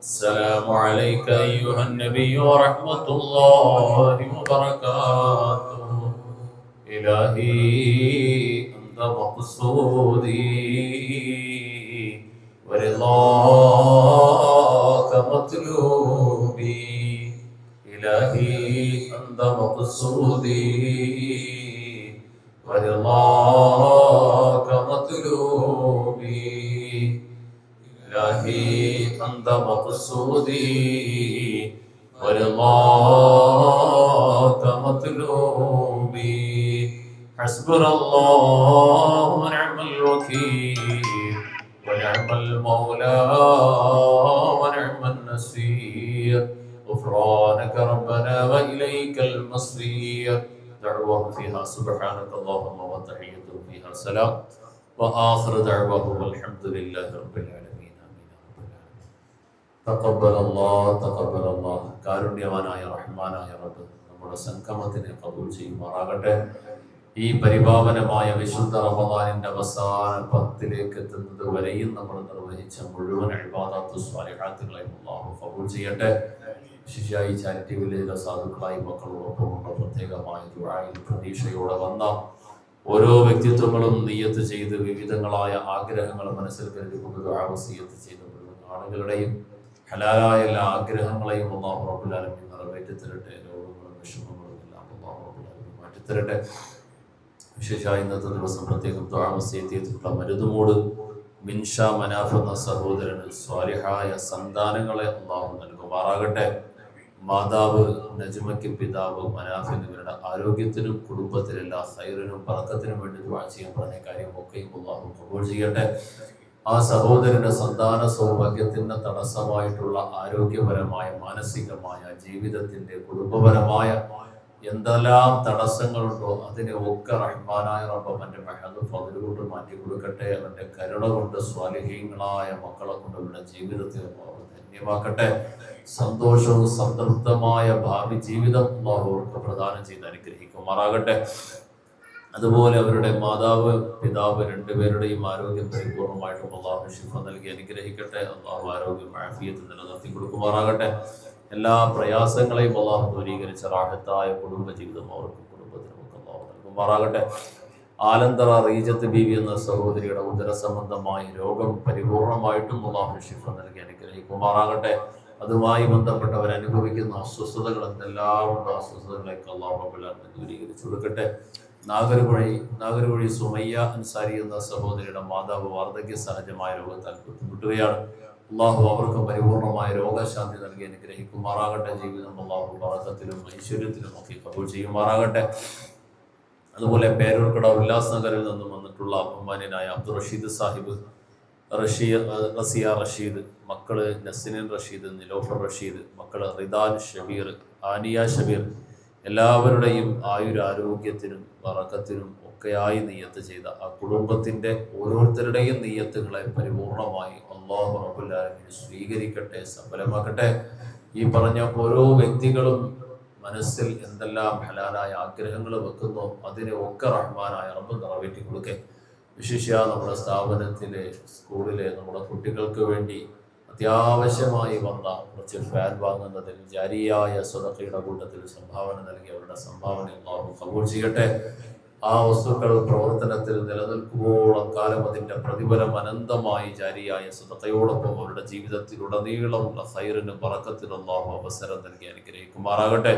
السلام عليك أيها النبي ورحمة الله وبركاته. إلهي أنت مقصودي ورضاك مطلوبي. إلهي أنت مقصودي ورضاك مطلوبي. إلهي أنت مقصودي ورضاك مطلوبي. حسبنا الله ونعم الوكيل ونعم المولى ونعم النصير. غفرانك ربنا وإليك المصير. دعوهم فيها سبحانك اللهم وتحيتهم فيها سلام وآخر دعوهم والحمد لله رب العالمين. തഖബ്ബൽ അല്ലാഹ്. കാരുണ്യവാനായ റഹ്മാനായ റബ്ബ് നമ്മുടെ സംഗമത്തിനെ കബൂൽ ചെയ്യുമാറാകട്ടെ. ഈ പരിപാവനമായ വിശുദ്ധ റമദാനിന്റെ അവസാന 10ലേക്ക് എത്തുന്നത് വരെയും നമ്മൾ നിർവഹിച്ച മുഴുവൻ ഇബാദാത്ത് സ്വാലിഹാത്തുകളെ അല്ലാഹു കബൂൽ ചെയ്യട്ടെ. വിശേഷായി ചാരിറ്റി വില്ലേജിലെ സാധുക്കളായി മക്കളോടൊപ്പമുള്ള പ്രത്യേകമായ ദുആയിൽ പ്രതീക്ഷയോടെ വന്ന ഓരോ വ്യക്തിത്വങ്ങളും നിയ്യത്ത് ചെയ്ത് വിവിധങ്ങളായ ആഗ്രഹങ്ങൾ മനസ്സിൽ കരുതിക്കൊണ്ട് ദുആ വസിയത്ത് ചെയ്ത മുഴുവൻ ആളുകളുടെയും ഹലാലായ എല്ലാ ആഗ്രഹങ്ങളെയും അല്ലാഹു റബ്ബുൽ ആലമീൻ നിറവേറ്റി തരട്ടെ. രോഗങ്ങളും വിഷമങ്ങളും എല്ലാം അല്ലാഹു റബ്ബുൽ ആലമീൻ മാറ്റി തരട്ടെ. വിശേഷമായി ഇന്നത്തെ ദിവസം പ്രത്യേകം ദുആ വസിയത്ത് ചെയ്തിട്ടുള്ള മരുതുമൂട് മിൻഷ മനാഫ് എന്ന സഹോദരന് സ്വാലിഹായ സന്താനങ്ങളെ അല്ലാഹു നൽകുമാറാകട്ടെ. മാതാവ് നജ്മയ്ക്ക് പിതാവ് മനാഫിന് ഇവരുടെ ആരോഗ്യത്തിനും കുടുംബത്തിലെല്ലാ ഖൈറിനും ബറക്കത്തിനും വേണ്ടി ദുആ ചെയ്യാൻ പറഞ്ഞ കാര്യമൊക്കെയും അല്ലാഹു ഖബൂൽ ചെയ്യട്ടെ. ആ സഹോദരന്റെ സന്താന സൗഭാഗ്യത്തിന് തടസ്സമായിട്ടുള്ള ആരോഗ്യപരമായ മാനസികമായ ജീവിതത്തിന്റെ കുടുംബപരമായ എന്തെല്ലാം തടസ്സങ്ങളുണ്ടോ അതിനെ ഒക്കെ റഹ്മാനായ റബ്ബ് അവന്റെ മഹദ് ഫദ്ൽ കൊണ്ട് മാറ്റി കൊടുക്കട്ടെ. അവന്റെ കരുണ കൊണ്ട് സ്വാലിഹീങ്ങളായ മക്കളെ കൊണ്ട് അവരുടെ ജീവിതത്തിൽ ധന്യമാക്കട്ടെ. സന്തോഷവും സംതൃപ്തമായ ഭാവി ജീവിതം അവർക്ക് പ്രദാനം ചെയ്ത് അനുഗ്രഹിക്കുമാറാകട്ടെ. അതുപോലെ അവരുടെ മാതാവ് പിതാവ് രണ്ടുപേരുടെയും ആരോഗ്യം പരിപൂർണമായിട്ടും അല്ലാഹു ശിഫ നൽകി അനുഗ്രഹിക്കട്ടെ. അല്ലാഹു ആരോഗ്യം ആഫിയത്ത് നിലനിർത്തി കൊടുക്കുമാറാകട്ടെ. എല്ലാ പ്രയാസങ്ങളെയും അല്ലാഹു ദൂരീകരിച്ച റാഹത്തായ കുടുംബ ജീവിതം അവർക്ക് കുടുംബത്തിനുമൊക്കെ അല്ലാഹു നൽകുമാറാകട്ടെ. ആലന്തറ റീജത്ത് ബീവി എന്ന സഹോദരിയുടെ ഉദര സംബന്ധമായ രോഗം പരിപൂർണമായിട്ടും അല്ലാഹു ശിഫ നൽകി അനുഗ്രഹിക്കുമാറാകട്ടെ. അതുമായി ബന്ധപ്പെട്ടവർ അനുഭവിക്കുന്ന അസ്വസ്ഥതകൾ എന്തെല്ലാം ഉണ്ട്, അസ്വസ്ഥതകളൊക്കെ അല്ലാഹു റബ്ബുൽ ആലമീൻ ദൂരീകരിച്ചു കൊടുക്കട്ടെ. നാഗർവഴി സുമയ്യ അൻസാരി എന്ന സഹോദരിയുടെ മാതാവ് വാർദ്ധക്യ സഹജമായ രോഗത്താൽ ബുദ്ധിമുട്ടുകയാണ്. അള്ളാഹു അവർക്ക് പരിപൂർണമായ രോഗശാന്തി നൽകി അനുഗ്രഹിക്കുമാറാകട്ടെ. ജീവിതം അള്ളാഹു ബറക്കത്തിലും ഐശ്വര്യത്തിലും ഒക്കെ കബൂൽ ചെയ്യുമാറാകട്ടെ. അതുപോലെ പേരൂർക്കട ഉല്ലാസ് നഗറിൽ നിന്നും വന്നിട്ടുള്ള ബഹുമാന്യനായ അബ്ദുൾ റഷീദ് സാഹിബ്, റസിയ റഷീദ്, മക്കള് നസ്രിൻ റഷീദ്, നിലോഫർ റഷീദ്, മക്കള് റിദാൻ ഷബീർ, ആനിയ ഷബീർ, എല്ലാവരുടെയും ആയുരാരോഗ്യത്തിനും ബറക്കത്തിനും ഒക്കെയായി നിയ്യത്ത് ചെയ്ത ആ കുടുംബത്തിന്റെ ഓരോരുത്തരുടെയും നിയ്യത്തുകളെ പരിപൂർണമായി അല്ലാഹു റബ്ബുൽ ആലമീൻ സ്വീകരിക്കട്ടെ, സഫലമാക്കട്ടെ. ഈ പറഞ്ഞ ഓരോ വ്യക്തികളും മനസ്സിൽ എന്തെല്ലാം ഹലാലായ ആഗ്രഹങ്ങൾ വെക്കുന്നോ അതിനെ ഒക്കെ റഹ്മാനായ റബ്ബ് നിറവേറ്റി കൊടുക്കെ. വിശേഷിച്ച നമ്മുടെ സ്ഥാപനത്തിലെ സ്കൂളിലെ നമ്മുടെ കുട്ടികൾക്ക് വേണ്ടി അത്യാവശ്യമായി വന്ന കുറച്ച് ഫാൻ വാങ്ങുന്നതിൽ ജാരിയായ സ്വതക്കയുടെ കൂട്ടത്തിൽ സംഭാവന നൽകി അവരുടെ സംഭാവന അല്ലാഹു കബൂൽ ചെയ്യട്ടെ. ആ വസ്തുക്കൾ പ്രവർത്തനത്തിൽ നിലനിൽക്കുമ്പോഴും കാലം അതിൻ്റെ പ്രതിഫലം അനന്തമായി ജാരിയായ സ്വതക്കയോടൊപ്പം അവരുടെ ജീവിതത്തിലുടനീളമുള്ള ഖൈറിനും ബറക്കത്തിനും അല്ലാഹു അവസരം നൽകി അനുഗ്രഹിക്കുമാറാകട്ടെ.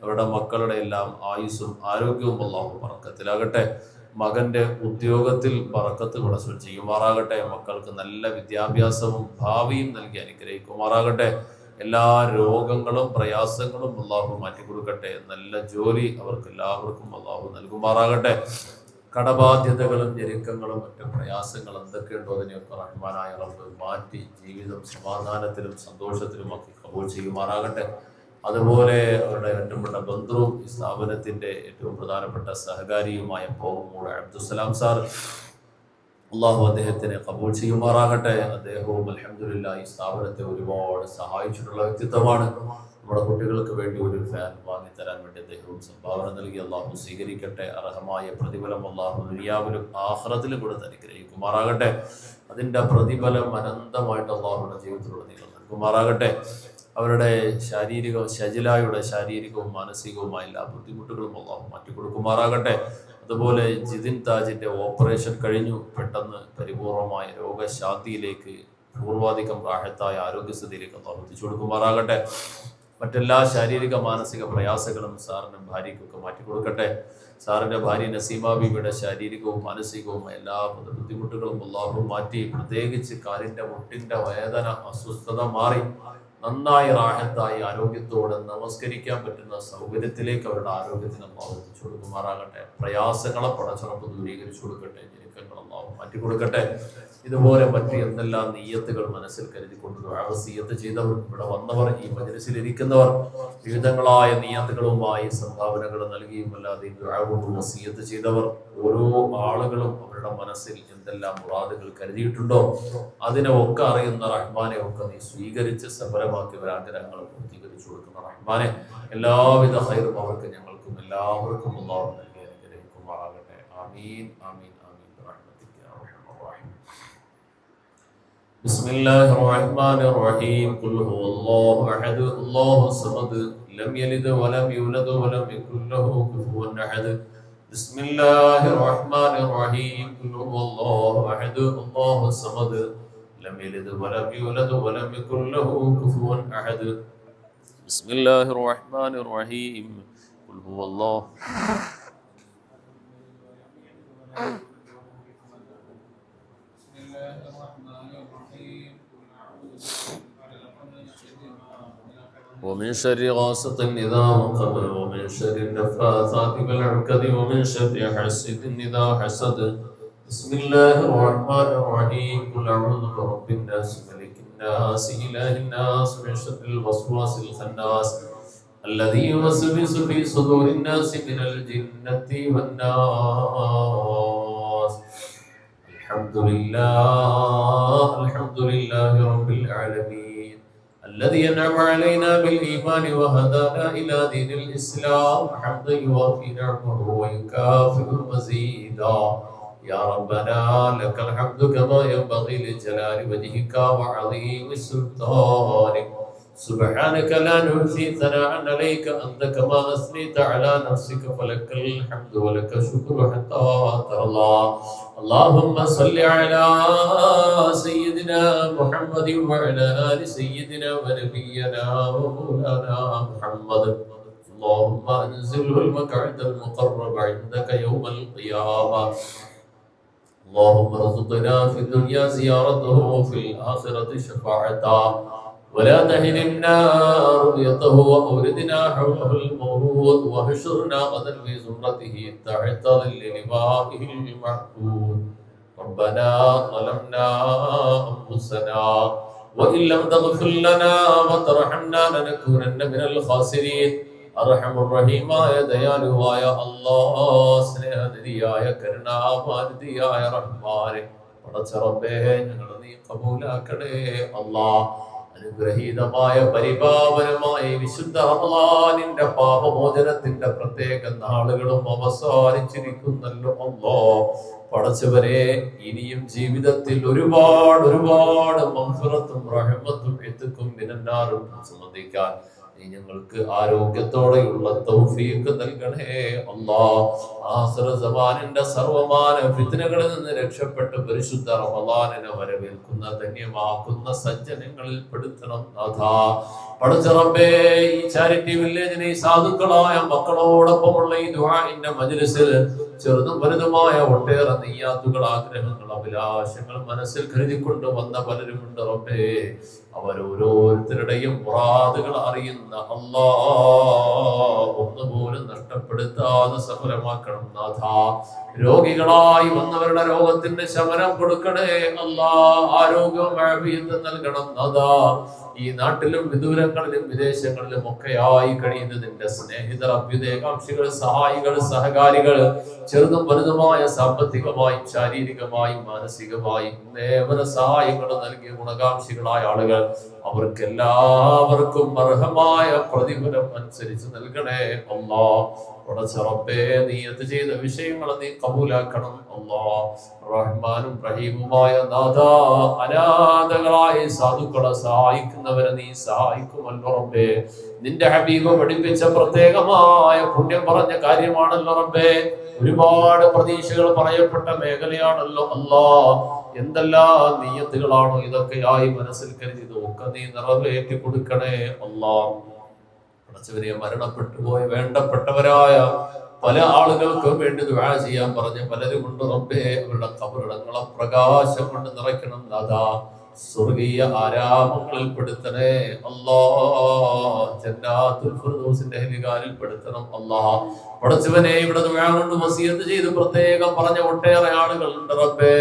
അവരുടെ മക്കളുടെ എല്ലാം ആയുസ്സും ആരോഗ്യവും അല്ലാഹു ബറക്കത്തിലാകട്ടെ. മകന്റെ ഉദ്യോഗത്തിൽ ബറക്കത്ത് വസൂൽ ചെയ്യുമാറാകട്ടെ. മക്കൾക്ക് നല്ല വിദ്യാഭ്യാസവും ഭാവിയും നൽകി അനുഗ്രഹിക്കുമാറാകട്ടെ. എല്ലാ രോഗങ്ങളും പ്രയാസങ്ങളും അല്ലാഹു മാറ്റിക്കൊടുക്കട്ടെ. നല്ല ജോലി അവർക്ക് എല്ലാവർക്കും അല്ലാഹു നൽകുമാറാകട്ടെ. കടബാധ്യതകളും ഞെരുക്കങ്ങളും മറ്റു പ്രയാസങ്ങളും എന്തൊക്കെയുണ്ടോ അതിനെയൊക്കെ റഹ്മാനായ റബ്ബ് മാറ്റി ജീവിതം സമാധാനത്തിലും സന്തോഷത്തിലും ഒക്കെ കബൂൽ ചെയ്യുമാറാകട്ടെ. അതുപോലെ അവരുടെ ഏറ്റവും പെട്ട ബന്ധുവും ഈ സ്ഥാപനത്തിന്റെ ഏറ്റവും പ്രധാനപ്പെട്ട സഹകാരിയുമായ പോവുമൂട് അബ്ദുസ്സലാം സാർ, അള്ളാഹു അദ്ദേഹത്തിനെ കബൂൽ ചെയ്യുമാറാകട്ടെ. അദ്ദേഹവും അൽഹംദുലില്ലാഹ് ഈ സ്ഥാപനത്തെ ഒരുപാട് സഹായിച്ചിട്ടുള്ള വ്യക്തിത്വമാണ്. നമ്മുടെ കുട്ടികൾക്ക് വേണ്ടി ഒരു ഫാൻ വാങ്ങിത്തരാൻ വേണ്ടി അദ്ദേഹവും സംഭാവന നൽകി. അള്ളാഹു സ്വീകരിക്കട്ടെ. അർഹമായ പ്രതിഫലം അള്ളാഹു ദുനിയാവിലും ആഖിറത്തിലും കൊടുത്ത് അനുഗ്രഹിക്കുമാറാകട്ടെ. അതിൻ്റെ പ്രതിഫലം അനന്തമായിട്ട് അള്ളാഹുവിന്റെ ജീവിതത്തിലൂടെ നീളുന്നുണ്ട്. കൊടുക്കുമാറാകട്ടെ. അവരുടെ ഷജിലായുടെ ശാരീരികവും മാനസികവുമായ എല്ലാ ബുദ്ധിമുട്ടുകളും അല്ലാഹു മാറ്റി കൊടുക്കുമാറാകട്ടെ. അതുപോലെ ജിതിൻ താജിന്റെ ഓപ്പറേഷൻ കഴിഞ്ഞു, പെട്ടെന്ന് പരിപൂർണമായ രോഗശാന്തിയിലേക്ക് പൂർവാധികം റാഹത്തായ ആരോഗ്യസ്ഥിതിയിലേക്ക് അല്ലാഹു എത്തിച്ചു കൊടുക്കുമാറാകട്ടെ. മറ്റെല്ലാ ശാരീരിക മാനസിക പ്രയാസങ്ങളും സാറിനും ഭാര്യയ്ക്കൊക്കെ മാറ്റി കൊടുക്കട്ടെ. സാറിന്റെ ഭാര്യ നസീമ ബീവിയുടെ ശാരീരികവും മാനസികവുമായ എല്ലാ ബുദ്ധിമുട്ടുകളും അല്ലാഹു മാറ്റി, പ്രത്യേകിച്ച് കാലിന്റെ മുട്ടിന്റെ വേദന അസ്വസ്ഥത മാറി നന്നായി റാഹത്തായി ആരോഗ്യത്തോടെ നമസ്കരിക്കാൻ പറ്റുന്ന സൗകര്യത്തിലേക്ക് അവരുടെ ആരോഗ്യത്തിന് അല്ലാഹു എത്തിച്ചു കൊടുക്കുമാറാകട്ടെ. പ്രയാസങ്ങളെ പടച്ചുറപ്പ് ദൂരീകരിച്ചു കൊടുക്കട്ടെ. ഞെരുക്കങ്ങൾ അല്ലാഹു മാറ്റി കൊടുക്കട്ടെ. ഇതുപോലെ മറ്റ് എന്തെല്ലാം നീയത്തുകൾ മനസ്സിൽ കരുതിക്കൊണ്ട് വസിയ്യത്ത് ചെയ്തവർ, ഇവിടെ വന്നവർ, ഈ മജ്‌ലിസിൽ ഇരിക്കുന്നവർ വിവിധങ്ങളായ നീയത്തുകളുമായി സംഭാവനകൾ നൽകിയും അല്ലാതെ വസിയ്യത്ത് ചെയ്തവർ, ഓരോ ആളുകളും അവരുടെ മനസ്സിൽ എന്തെല്ലാം മുറാദുകൾ കരുതിയിട്ടുണ്ടോ അതിനെ ഒക്കെ അറിയുന്ന റഹ്മാനെ ഒക്കെ നീ സ്വീകരിച്ച് സഫലമാക്കി ആഗ്രഹങ്ങൾ പൂർത്തീകരിച്ചു കൊടുക്കുന്ന റഹ്മാനെ, എല്ലാവിധ ഖൈറും അവർക്ക് ഞങ്ങൾക്കും എല്ലാവർക്കും അല്ലാഹു നൽകി അനുഗ്രഹിക്കുമാറാകട്ടെ. ആമീൻ ആമീൻ ആമീൻ. بسم الله الرحمن الرحيم. قل هو الله احد الله الصمد لم يلد ولم يولد ولم يكن له كفوا احد. بسم الله الرحمن الرحيم. قل هو الله احد الله الصمد لم يلد ولم يولد ولم يكن له كفوا احد. بسم الله الرحمن الرحيم. قل هو الله ومن شر غاسق إذا وقب ومن شر النفاثات في العقد ومن شر حاسد إذا حسد. بسم الله الرحمن الرحيم. قل أعوذ برب الناس ملك الناس إله الناس من شر الوسواس الخناس الذي يوسوس في صدور الناس من الجنة والناس. الحمد لله رب العالمين الذي أنعم علينا بالإيمان وهدانا إلى دين الإسلام. حمدا يوافي نعمه ويكافئ مزيدا. يا ربنا لك الحمد كما ينبغي لجلال وجهك وعظيم سلطانك. سبحانك لا نحصي ثناء عليك أنت كما أثنيت على نفسك فلك الحمد ولك الشكر حتى ترضى. اللهم صل على سيدنا محمد وعلى آل سيدنا ونبينا ومولانا محمد. اللهم أنزله المقعد المقرب عندك يوم القيامة. اللهم ارزقنا في الدنيا زيارته وفي الآخرة شفاعته ولا تهرمنا رؤيته وأوردنا حوله المورود وحشرنا غدا في زمرته تحت ظل لوائه المعبود. ربنا ظلمنا أنفسنا وإن لم تغفر لنا وترحمنا لنكونن من الخاسرين. أرحم الرحيم يا ദയാലുവായ അല്ലാഹ്, സ്നേഹനിധിയായ കരുണാവാരിധിയായ റഹ്മാനെ, പടച്ച റബ്ബേ ഞങ്ങളെ നീ ഖബൂലാക്കണേ അല്ലാഹ്. അനുഗ്രഹീതമായ പരിപാവനമായ വിശുദ്ധ റമളാനിന്റെ പാപമോചനത്തിന്റെ പ്രത്യേക നാളുകളും അവസാനിച്ചിരിക്കുന്നല്ലോ അല്ലാഹ്. പടച്ചവരെ, ഇനിയും ജീവിതത്തിൽ ഒരുപാട് മഗ്ഫിറത്തും റഹ്മത്തും ഇത്ക്കും മിനന്നാറും സംബന്ധിക്കാൻ നീ ഞങ്ങൾക്ക് ആരോഗ്യത്തോടെയുള്ള തൗഫീഖ് നൽകണേ അല്ലാഹ്. ആഖിറ സമാനിന്റെ സർവമാന ഫിത്നകളിൽ നിന്ന് രക്ഷപ്പെട്ട് പരിശുദ്ധ റമളാനിനെ വരവേൽക്കുന്ന ധന്യമാക്കുന്ന സജ്ജനങ്ങളിൽ പെടുത്തണം നാഥാ. പടച്ച റബ്ബേ, ഈ ചാരിറ്റി വില്ലേജിനെ ഈ സാധുക്കളായ മക്കളോടൊപ്പമുള്ള ഈ ദുആഇന്റെ മജ്‌ലിസിൽ ചെറുതും വലുതുമായ ഒട്ടേറെ നിയ്യാത്തുകൾ, ആഗ്രഹങ്ങൾ, അഭിലാഷങ്ങൾ മനസ്സിൽ കരുതിക്കൊണ്ട് വന്ന പലരുമുണ്ട് റബ്ബേ. അവരോരോരുത്തരുടെയും മുറാദുകൾ അറിയുന്ന അല്ലാഹ്, ഒന്നുപോലും നഷ്ടപ്പെടുത്താതെ സഫലമാക്കണം നാഥാ. രോഗികളായി വന്നവരുടെ രോഗത്തിന്റെ ശമനം കൊടുക്കണേ അല്ലാഹ്. ആരോഗ്യവും ആഫിയത്തും നൽകണം നാഥാ. ഈ നാട്ടിലും വിദൂരങ്ങളിലും വിദേശങ്ങളിലും ഒക്കെയായി കഴിയുന്ന നിന്റെ സ്നേഹിതർ, അഭ്യുദയകാംക്ഷികൾ, സഹായികൾ, സഹകാരികൾ, ചെറുതും വലുതുമായ സാമ്പത്തികമായും ശാരീരികമായും മാനസികമായും ഏവന സഹായങ്ങൾ നൽകിയ ഗുണകാംക്ഷികളായ ആളുകൾ, അവർക്ക് എല്ലാവർക്കും അർഹമായ പ്രതിഫലം അനുസരിച്ച് നൽകണേ അല്ലാഹ്. പടച്ച റബ്ബേ, നീയത്ത് ചെയ്ത വിഷയങ്ങൾ നീ കബൂലാക്കണം അല്ലാഹ്. റഹ്മാനും റഹീമുമായ നാഥാ, അനാഥകളായ സാധുക്കളെ സഹായിക്കുന്നവരെ നീ സഹായിക്കുമല്ലോ റബ്ബേ. നിന്റെ ഹബീബ് പഠിപ്പിച്ച പ്രത്യേകമായ പുണ്യം പറഞ്ഞ കാര്യമാണല്ലോ റബ്ബേ. ഒരുപാട് പ്രതീക്ഷകൾ പറയപ്പെട്ട മേഖലയാണല്ലോ അല്ലാഹ്. എന്തെല്ലാം നിയ്യത്തുകളാണോ ഇതൊക്കെയായി മനസ്സിൽ കരുതി, ഇതൊക്കെ നീ നിറവേറ്റി കൊടുക്കണേ അല്ലാഹ്. പടച്ചവനെ, മരണപ്പെട്ടു പോയ വേണ്ടപ്പെട്ടവരായ പല ആളുകൾക്കും വേണ്ടി ദുആ ചെയ്യാൻ പറഞ്ഞ പലരും കൊണ്ട് റബ്ബേ, അവരുടെ ഖബറിടങ്ങളെ പ്രകാശം കൊണ്ട് നിറയ്ക്കണം നാഥാ. സ്വർഗീയ ആരാമങ്ങളിൽ പെടുത്തണേ അല്ലാഹ്. ജന്നാത്തുൽ ഫിർദൗസിന്റെ അഹ്ലികാരിൽ പെടുത്തണം അല്ലാഹ്. പടച്ചവനെ, ഇവിടെ ദുആ കൊണ്ട് വസിയത്ത് ചെയ്ത് പ്രത്യേകം പറഞ്ഞ ഒട്ടേറെ ആളുകളുണ്ട് റബ്ബേ.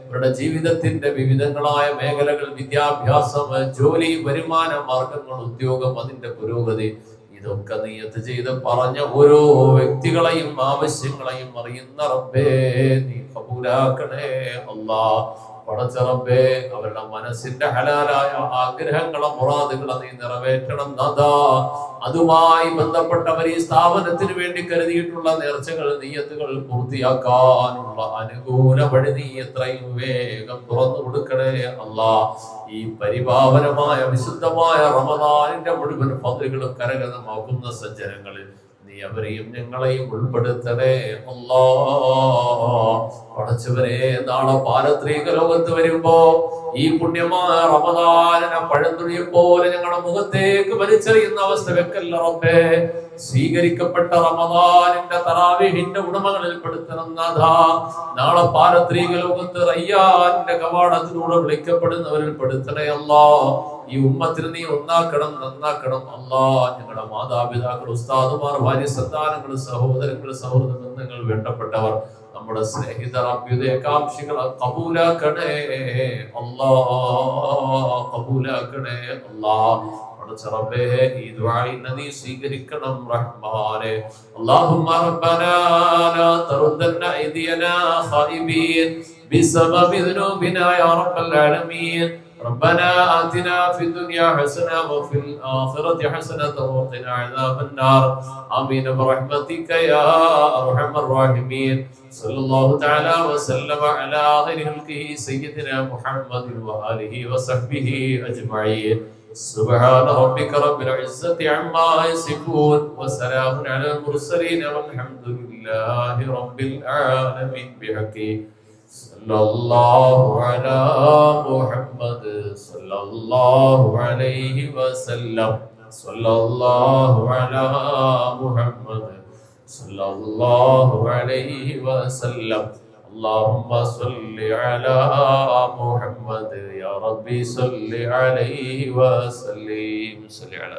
അവരുടെ ജീവിതത്തിന്റെ വിവിധങ്ങളായ മേഖലകൾ, വിദ്യാഭ്യാസം, ജോലി, വരുമാന മാർഗങ്ങൾ, ഉദ്യോഗം, അതിന്റെ പുരോഗതി, ഇതൊക്കെ നിയത്ത് ചെയ്ത് പറഞ്ഞ ഓരോ വ്യക്തികളെയും ആവശ്യങ്ങളെയും അറിയുന്ന റബ്ബേ, നീ കബൂലാക്കണേ അല്ലാഹ്. പടച്ച റബ്ബേ, അവരുടെ മനസ്സിന്റെ ഹലാലായ ആഗ്രഹങ്ങളെ മുറാദുകളെ നീ നിറവേറ്റണം നാഥാ. അതുമായി ബന്ധപ്പെട്ടവർ ഈ സ്ഥാപനത്തിന് വേണ്ടി കരുതിയിട്ടുള്ള നേർച്ചകൾ, നിയ്യത്തുകൾ പൂർത്തിയാക്കാനുള്ള അനുകൂല വഴി നീ എത്രയും വേഗം തുറന്നു കൊടുക്കണേ അല്ലാഹ്. ഈ പരിപാവനമായ വിശുദ്ധമായ റമദാനിന്റെ മുഴുവൻ ഫദ്ലുകളും കരഗതമാക്കുന്ന സജ്ജനങ്ങളിൽ നീ അവരെയും ഞങ്ങളെയും ഉൾപ്പെടുത്തണേ അല്ലാഹ്. പടച്ചവരെ, നാളെ പാരത്രിക ലോകത്ത് വരുമ്പോ ഈ പുണ്യമായ റമദാനിനെ പഴന്തുണിയെ പോലെ ഞങ്ങളുടെ മുഖത്തേക്ക് വലിച്ചെറിയുന്ന അവസ്ഥ വെക്കല്ല റബ്ബേ. സ്വീകരിക്കപ്പെട്ട റമദാനിന്റെ തറാവീഹിന്റെ ഉടമകളിൽ പെടുത്തണം നാഥാ. നാളെ പാരത്രിക ലോകത്ത് റയ്യാന്റെ കവാടത്തിലൂടെ വിളിക്കപ്പെടുന്നവരിൽ പെടുത്തണേ അല്ലാഹ്. ഈ ഉമ്മത്തിന് നീ ഒന്നാക്കണം, നന്നാക്കണം അല്ലാഹ്. ഞങ്ങളുടെ മാതാപിതാക്കൾ, ഉസ്താദുമാർ, ഭാര്യ സന്താനങ്ങൾ, സഹോദരങ്ങൾ, സൗഹൃദ ബന്ധങ്ങൾ, വേണ്ടപ്പെട്ടവർ, നമ്മുടെ സ്നേഹിതർ, അഭ്യുദയകാംക്ഷികളെ കബൂലാക്കണേ അല്ലാഹ്. കബൂലാക്കണേ അല്ലാഹ്. റബ്ബേ, ഈ ദുആഇനെ നീ സ്വീകരിക്കണം റഹ്മാനേ. അല്ലാഹുമ്മ റബ്ബനാ ലാ തറുദ്ദന്ന അയ്ദിയനാ ഖായിബീൻ ബിസബബി ദുനൂബിനാ യാ റബ്ബൽ ആലമീൻ. ربنا آتنا في الدنيا حسنة وفي الآخرة حسنة وقنا عذاب النار. آمين برحمتك يا أرحم الراحمين. صلى الله تعالى وسلم على خير خلقه سيدنا محمد وآله وصحبه أجمعين. سبحان ربك رب العزة عما يصفون وسلام على المرسلين والحمد لله رب العالمين. بحقه صلى الله على محمد صلى الله عليه وسلم. صلى الله على محمد صلى الله عليه وسلم. اللهم صل على محمد يا ربي صل عليه وسلم. صل على